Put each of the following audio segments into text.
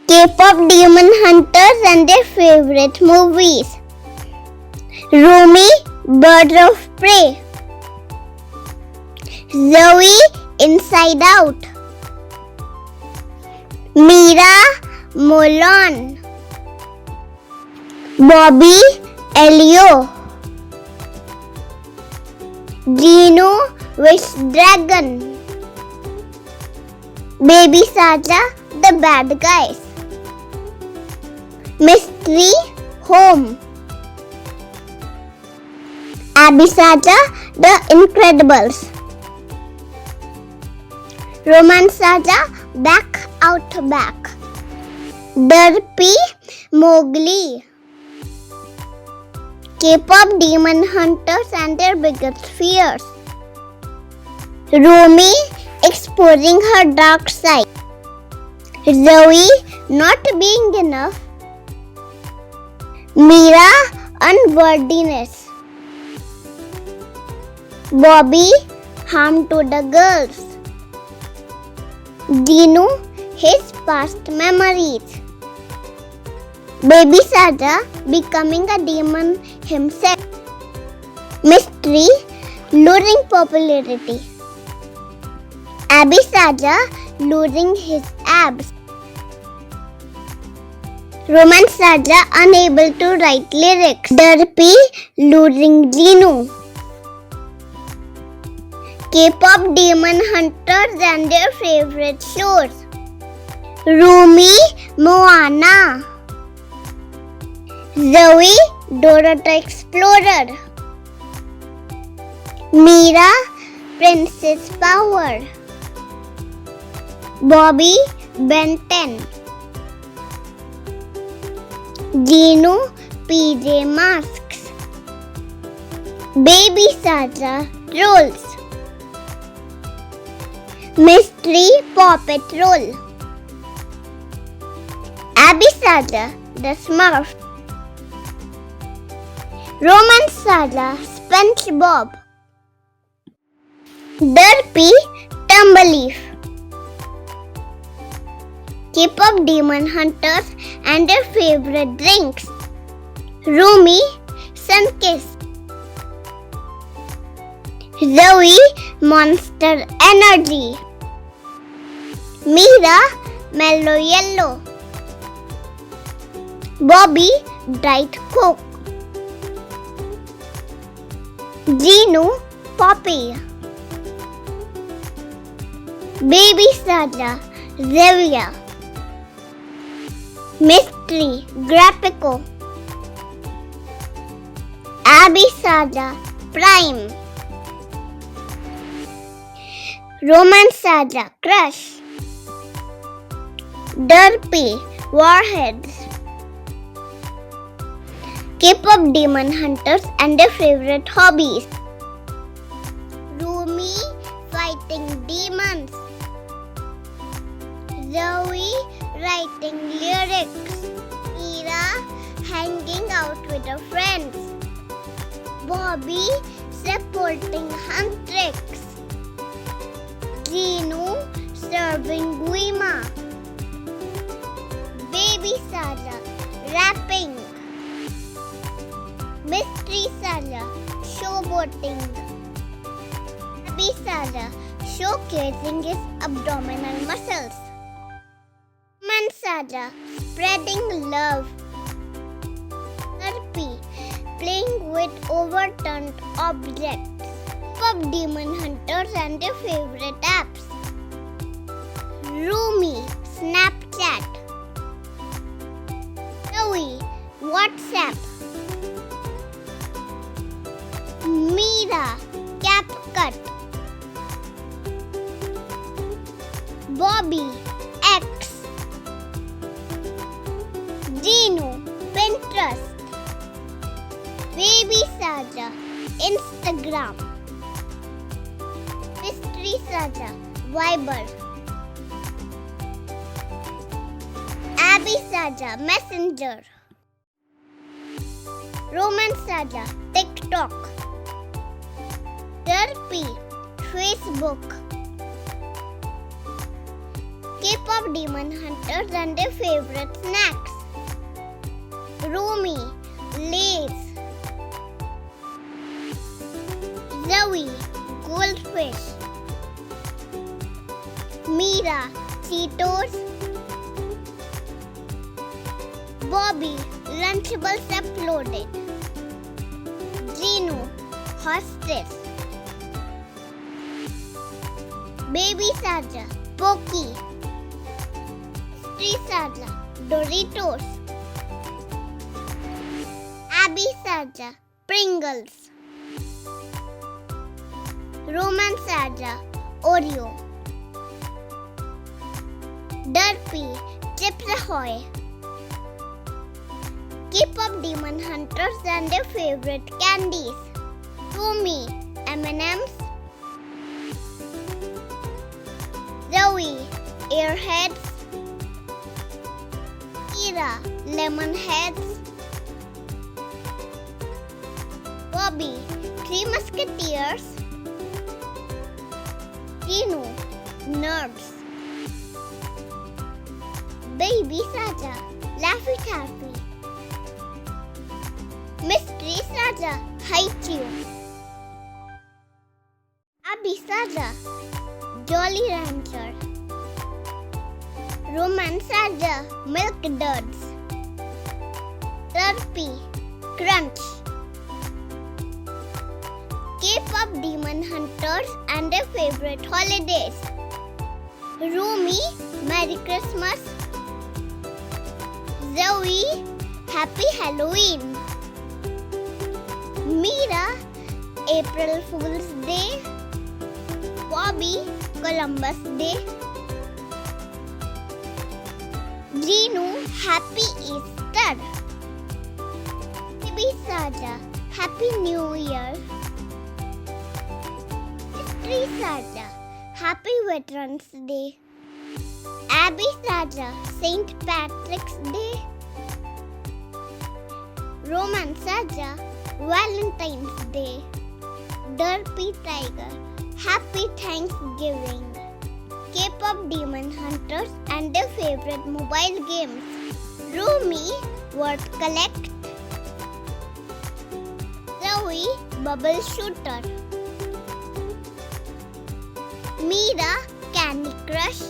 K-pop Demon Hunters and their favorite movies. Rumi, Bird of Prey. Zoe, Inside Out. Mira, Mulan. Bobby, Elio. Gino, Wish Dragon. Babysaja, the bad guys. Mystery, Home. Babysaja, the Incredibles. Romance Saja, Back Out Back. Derpy, Mowgli. K-pop Demon Hunters and their biggest fears. Rumi, exposing her dark side. Zoe, not being enough. Mira, unworthiness. Bobby, harm to the girls. Dinu, his past memories. Babysaja, becoming a demon himself. Mystery, luring popularity. Babysaja, losing his abs. Romance Saja, unable to write lyrics. Derpy, losing Gino. K-pop Demon Hunters and their favorite shows. Rumi, Moana. Zoe, Dora the Explorer. Mira, Princess Power. Bobby, Ben 10. Gino, PJ Masks. Babysaja, Trolls. Mystery, Paw Patrol. Babysaja, the Smurf. Romance Saja, SpongeBob. Derpy, Tumbleleaf. K-pop Demon Hunters and their favorite drinks. Rumi, Sunkist. Zoe, Monster Energy. Mira, Mellow Yellow. Bobby, Diet Coke. Gino, Poppy. Babysaja, Xavier. Mystery, Graphico. Babysaja, Prime. Romance Saja, Crush. Derpy, Warheads. K-pop Demon Hunters and their favorite hobbies. Rumi, fighting demons. Zoe, writing lyrics. Mira, hanging out with her friends. Bobby, supporting huntrix. Gino, serving Guima. Babysaja, rapping. Mystery Saja, showboating. Babysaja, showcasing his abdominal muscles. Saja, spreading love. Derpy, playing with overturned objects. K-pop Demon Hunters and their favorite apps. Rumi, Snapchat. Zoe, WhatsApp. Mira, CapCut. Bobby, X. Gino, Pinterest. Babysaja, Instagram. Mystery Saja, Viber. Babysaja, Messenger. Romance Saja, TikTok. Derpy, Facebook. K-pop demon hunters and their favorite snacks. Rumi, Lays. Zoe, goldfish. Mira, Cheetos. Bobby, Lunchables uploaded. Gino, hostess. Babysaja, Pokey. Saja, Doritos. Saja, Pringles. Saja, Oreo. Derpy, Chips Ahoy. K-pop demon hunters and their favorite candies. Rumi, M&M's. Zoe, Airheads. Mira, Lemon Heads. Bobby, Three Musketeers. Gino, Nerds. Babysaja, Laffy Taffy. Mystery Saja, Haichu. Saja, Jolly Rancher. Saja, Milk Duds. Derpy, Crunch. K-pop demon hunters and their favorite holidays. Rumi, Merry Christmas. Zoe, Happy Halloween. Mira, April Fool's Day. Bobby, Columbus Day. Gino, Happy Easter. Babysaja, Happy New Year. Saja, Happy Veterans Day. Saja, St. Patrick's Day. Saja, Valentine's Day. Derpy Tiger, Happy Thanksgiving. K-pop demon hunters and their favorite mobile games. Rumi, Word Collect. Zoe, Bubble Shooter. Mira, Candy Crush.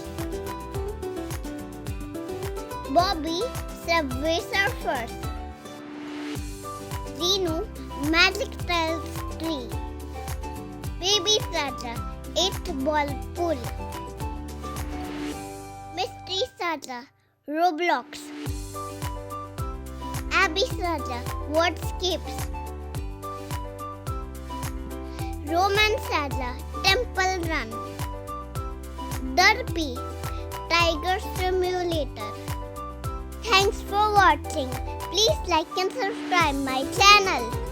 Bobby, Subway Surfers. Gino, Magic Tiles 3. Babysaja, 8-ball pool. Mystery Saja, Roblox. Saja, Wordscapes. Saja, Temple Run. Derpy, Tiger Simulator. Thanks for watching. Please like and subscribe my channel.